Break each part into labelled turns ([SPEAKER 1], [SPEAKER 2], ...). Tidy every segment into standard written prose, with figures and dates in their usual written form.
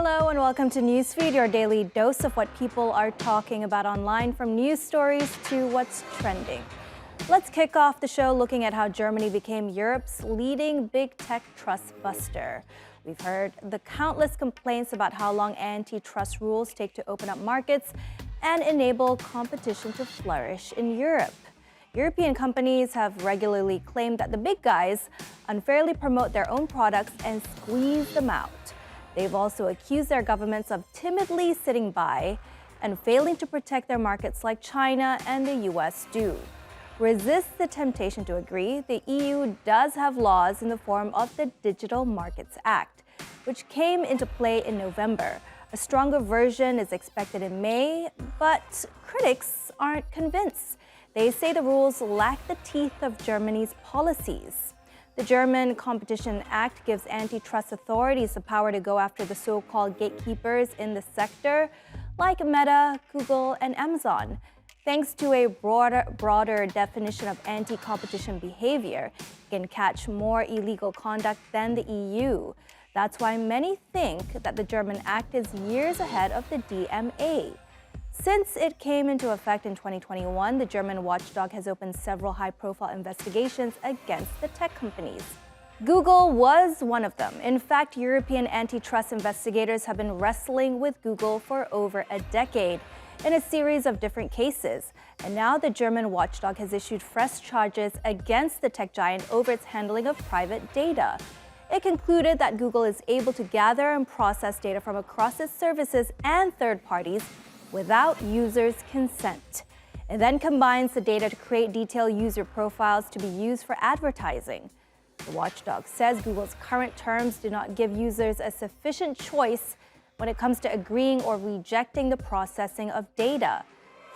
[SPEAKER 1] Hello and welcome to Newsfeed, your daily dose of what people are talking about online, from news stories to what's trending. Let's kick off the show looking at how Germany became Europe's leading big tech trust buster. We've heard the countless complaints about how long antitrust rules take to open up markets and enable competition to flourish in Europe. European companies have regularly claimed that the big guys unfairly promote their own products and squeeze them out. They've also accused their governments of timidly sitting by and failing to protect their markets like China and the US do. Resist the temptation to agree, the EU does have laws in the form of the Digital Markets Act, which came into play in November. A stronger version is expected in May, but critics aren't convinced. They say the rules lack the teeth of Germany's policies. The German Competition Act gives antitrust authorities the power to go after the so-called gatekeepers in the sector, like Meta, Google, and Amazon. Thanks to a broader definition of anti-competition behavior, it can catch more illegal conduct than the EU. That's why many think that the German Act is years ahead of the DMA. Since it came into effect in 2021, the German watchdog has opened several high-profile investigations against the tech companies. Google was one of them. In fact, European antitrust investigators have been wrestling with Google for over a decade in a series of different cases. And now the German watchdog has issued fresh charges against the tech giant over its handling of private data. It concluded that Google is able to gather and process data from across its services and third parties without users' consent. It then combines the data to create detailed user profiles to be used for advertising. The watchdog says Google's current terms do not give users a sufficient choice when it comes to agreeing or rejecting the processing of data.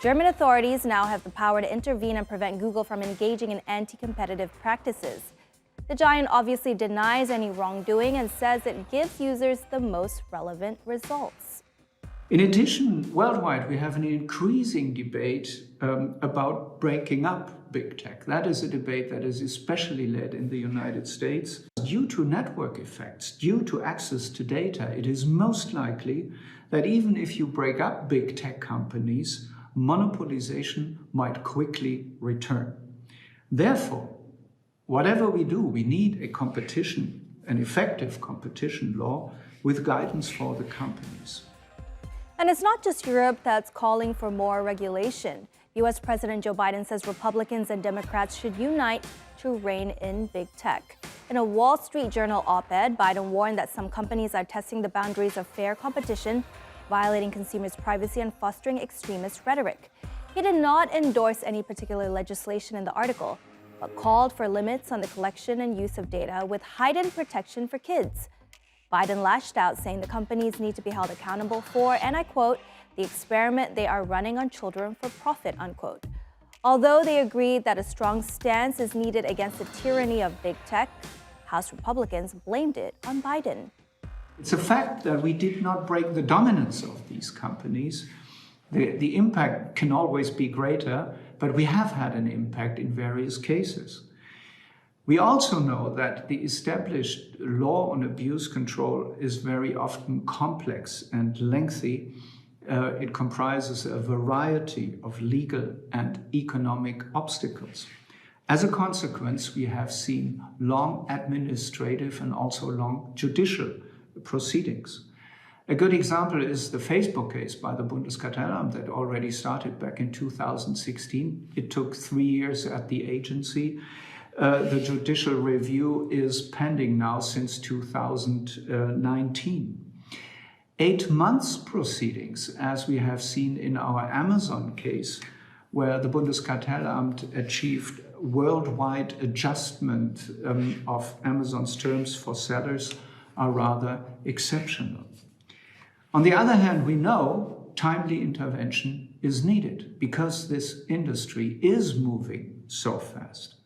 [SPEAKER 1] German authorities now have the power to intervene and prevent Google from engaging in anti-competitive practices. The giant obviously denies any wrongdoing and says it gives users the most relevant results.
[SPEAKER 2] In addition, worldwide, we have an increasing debate about breaking up big tech. That is a debate that is especially led in the United States. Due to network effects, due to access to data, it is most likely that even if you break up big tech companies, monopolization might quickly return. Therefore, whatever we do, we need a competition, an effective competition law with guidance for the companies.
[SPEAKER 1] And it's not just Europe that's calling for more regulation. US President Joe Biden says Republicans and Democrats should unite to rein in big tech. In a Wall Street Journal op-ed, Biden warned that some companies are testing the boundaries of fair competition, violating consumers' privacy and fostering extremist rhetoric. He did not endorse any particular legislation in the article, but called for limits on the collection and use of data with heightened protection for kids. Biden lashed out, saying the companies need to be held accountable for, and I quote, the experiment they are running on children for profit, unquote. Although they agreed that a strong stance is needed against the tyranny of big tech, House Republicans blamed it on Biden.
[SPEAKER 2] It's a fact that we did not break the dominance of these companies. The impact can always be greater, but we have had an impact in various cases. We also know that the established law on abuse control is very often complex and lengthy. It comprises a variety of legal and economic obstacles. As a consequence, we have seen long administrative and also long judicial proceedings. A good example is the Facebook case by the Bundeskartellamt that already started back in 2016. It took 3 years at the agency. The judicial review is pending now since 2019. 8 months proceedings, as we have seen in our Amazon case, where the Bundeskartellamt achieved worldwide adjustment of Amazon's terms for sellers, are rather exceptional. On the other hand, we know timely intervention is needed because this industry is moving so fast.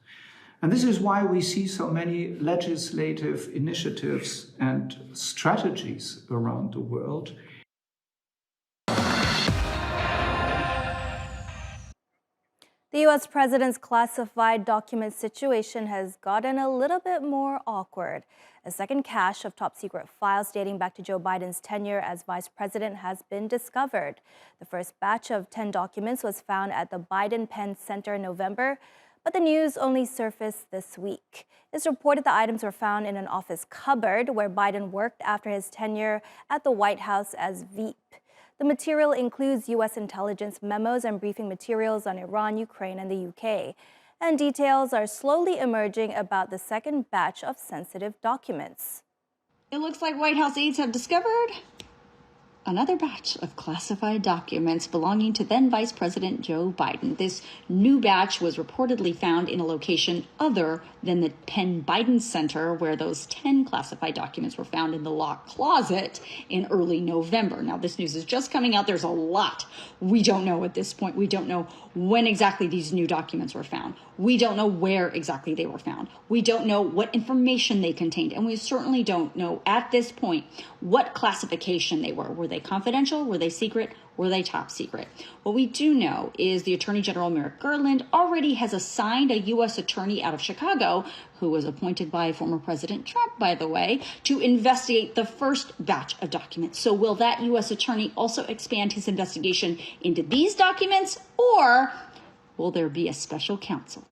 [SPEAKER 2] And this is why we see so many legislative initiatives and strategies around the world.
[SPEAKER 1] The U.S. president's classified document situation has gotten a little bit more awkward. A second cache of top secret files dating back to Joe Biden's tenure as vice president has been discovered. The first batch of 10 documents was found at the Biden Penn Center in November, but the news only surfaced this week. It's reported the items were found in an office cupboard where Biden worked after his tenure at the White House as VP. The material includes U.S. intelligence memos and briefing materials on Iran, Ukraine, and the UK. And details are slowly emerging about the second batch of sensitive documents.
[SPEAKER 3] It looks like White House aides have discovered another batch of classified documents belonging to then Vice President Joe Biden. This new batch was reportedly found in a location other than the Penn Biden Center, where those 10 classified documents were found in the locked closet in early November. Now, this news is just coming out. There's a lot we don't know at this point. We don't know when exactly these new documents were found. We don't know where exactly they were found. We don't know what information they contained. And we certainly don't know at this point what classification they were. Were they confidential? Were they secret? Were they top secret? What we do know is the Attorney General Merrick Garland already has assigned a U.S. attorney out of Chicago, who was appointed by former President Trump, by the way, to investigate the first batch of documents. So will that U.S. attorney also expand his investigation into these documents, or will there be a special counsel?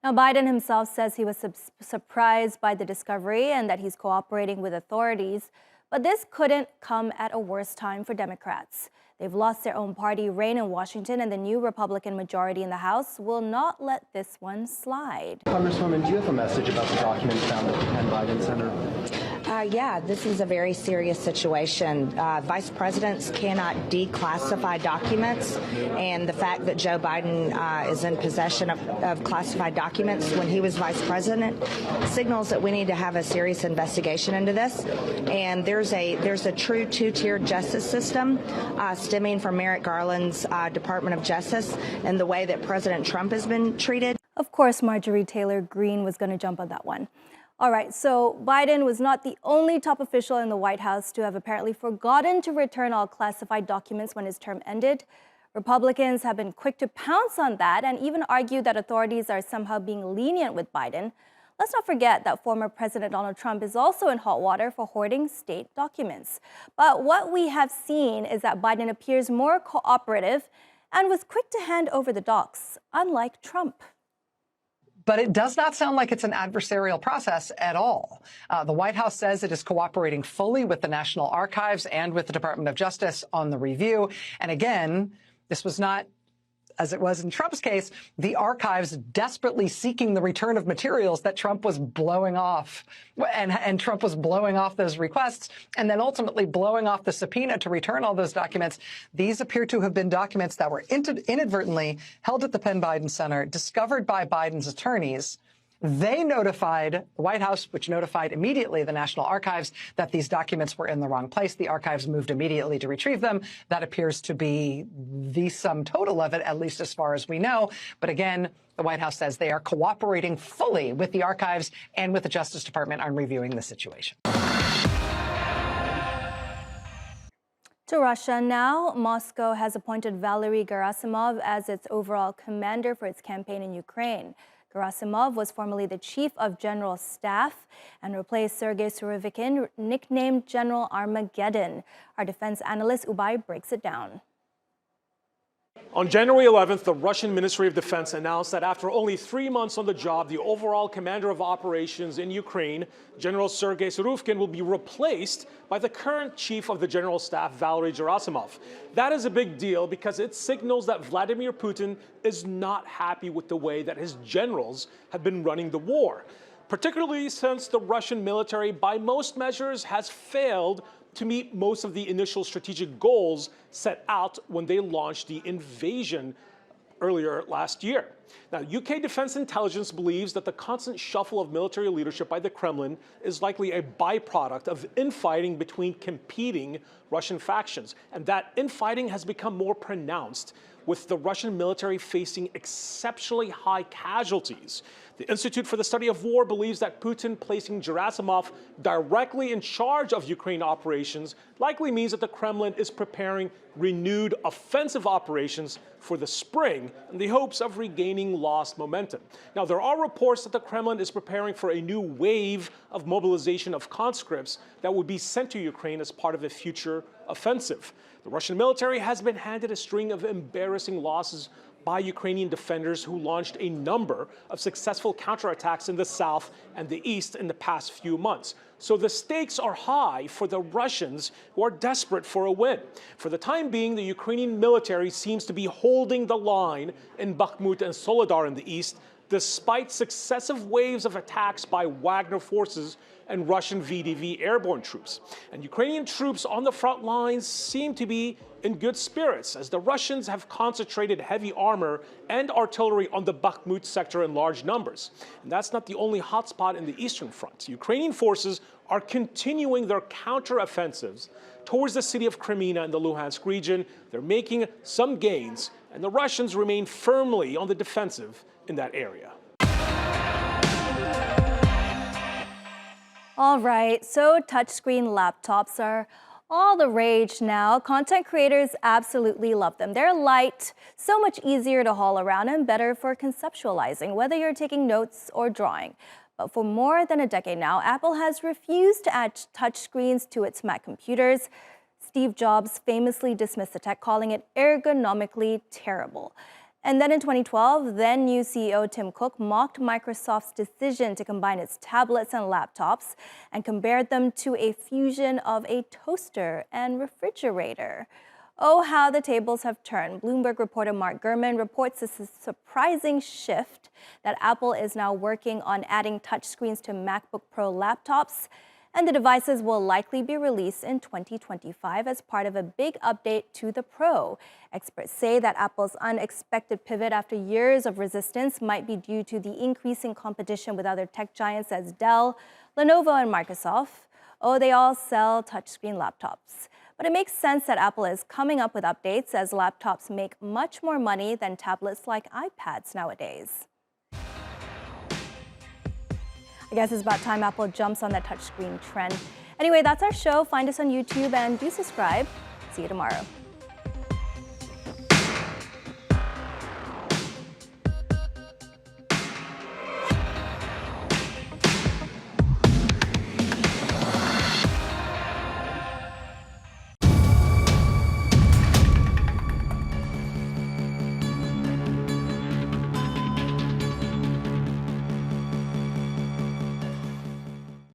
[SPEAKER 1] Now, Biden himself says he was surprised by the discovery and that he's cooperating with authorities. But this couldn't come at a worse time for Democrats. They've lost their own party reign in Washington, and the new Republican majority in the House will not let this one slide.
[SPEAKER 4] Congresswoman, do you have a message about the documents found at the Penn Biden Center?
[SPEAKER 5] Yeah, this is a very serious situation. Vice presidents cannot declassify documents, and the fact that Joe Biden is in possession of classified documents when he was vice president signals that we need to have a serious investigation into this. And there's a true two-tiered justice system stemming from Merrick Garland's Department of Justice and the way that President Trump has been treated.
[SPEAKER 1] Of course, Marjorie Taylor Greene was going to jump on that one. All right, so Biden was not the only top official in the White House to have apparently forgotten to return all classified documents when his term ended. Republicans have been quick to pounce on that and even argue that authorities are somehow being lenient with Biden. Let's not forget that former President Donald Trump is also in hot water for hoarding state documents. But what we have seen is that Biden appears more cooperative and was quick to hand over the docs, unlike Trump.
[SPEAKER 6] But it does not sound like it's an adversarial process at all. The White House says it is cooperating fully with the National Archives and with the Department of Justice on the review. And again, this was not, as it was in Trump's case, the archives desperately seeking the return of materials that Trump was blowing off. And Trump was blowing off those requests and then ultimately blowing off the subpoena to return all those documents. These appear to have been documents that were inadvertently held at the Penn Biden Center, discovered by Biden's attorneys. They notified the White House, which notified immediately the National Archives that these documents were in the wrong place. The archives moved immediately to retrieve them. That appears to be the sum total of it, at least as far as we know. But again, the White House says they are cooperating fully with the archives and with the Justice Department on reviewing the situation.
[SPEAKER 1] To Russia now, Moscow has appointed Valery Gerasimov as its overall commander for its campaign in Ukraine. Gerasimov was formerly the chief of general staff and replaced Sergei Surovikin, nicknamed General Armageddon. Our defense analyst Ubay breaks it down.
[SPEAKER 7] On January 11th, the Russian Ministry of Defense announced that after only 3 months on the job, the overall commander of operations in Ukraine, General Sergei Surovikin, will be replaced by the current chief of the general staff, Valery Gerasimov. That is a big deal because it signals that Vladimir Putin is not happy with the way that his generals have been running the war, particularly since the Russian military, by most measures, has failed to meet most of the initial strategic goals set out when they launched the invasion earlier last year. Now, UK Defense Intelligence believes that the constant shuffle of military leadership by the Kremlin is likely a byproduct of infighting between competing Russian factions, and that infighting has become more pronounced, with the Russian military facing exceptionally high casualties. The Institute for the Study of War believes that Putin placing Gerasimov directly in charge of Ukraine operations likely means that the Kremlin is preparing renewed offensive operations for the spring in the hopes of regaining gaming lost momentum. Now, there are reports that the Kremlin is preparing for a new wave of mobilization of conscripts that would be sent to Ukraine as part of a future offensive. The Russian military has been handed a string of embarrassing losses by Ukrainian defenders who launched a number of successful counterattacks in the south and the east in the past few months. So the stakes are high for the Russians, who are desperate for a win. For the time being, the Ukrainian military seems to be holding the line in Bakhmut and Soledar in the east, despite successive waves of attacks by Wagner forces and Russian VDV airborne troops. And Ukrainian troops on the front lines seem to be in good spirits, as the Russians have concentrated heavy armor and artillery on the Bakhmut sector in large numbers. And that's not the only hotspot in the Eastern Front. Ukrainian forces are continuing their counteroffensives towards the city of Crimea in the Luhansk region. They're making some gains, and the Russians remain firmly on the defensive in that area.
[SPEAKER 1] All right, so touchscreen laptops are all the rage now. Content creators absolutely love them. They're light, so much easier to haul around and better for conceptualizing, whether you're taking notes or drawing. But for more than a decade now, Apple has refused to add touchscreens to its Mac computers. Steve Jobs famously dismissed the tech, calling it ergonomically terrible. And then in 2012, then new CEO Tim Cook mocked Microsoft's decision to combine its tablets and laptops and compared them to a fusion of a toaster and refrigerator. Oh, how the tables have turned. Bloomberg reporter Mark Gurman reports a surprising shift that Apple is now working on adding touchscreens to MacBook Pro laptops, and the devices will likely be released in 2025 as part of a big update to the Pro. Experts say that Apple's unexpected pivot after years of resistance might be due to the increasing competition with other tech giants as Dell, Lenovo, and Microsoft. Oh, they all sell touchscreen laptops. But it makes sense that Apple is coming up with updates, as laptops make much more money than tablets like iPads nowadays. I guess it's about time Apple jumps on that touchscreen trend. Anyway, that's our show. Find us on YouTube and do subscribe. See you tomorrow.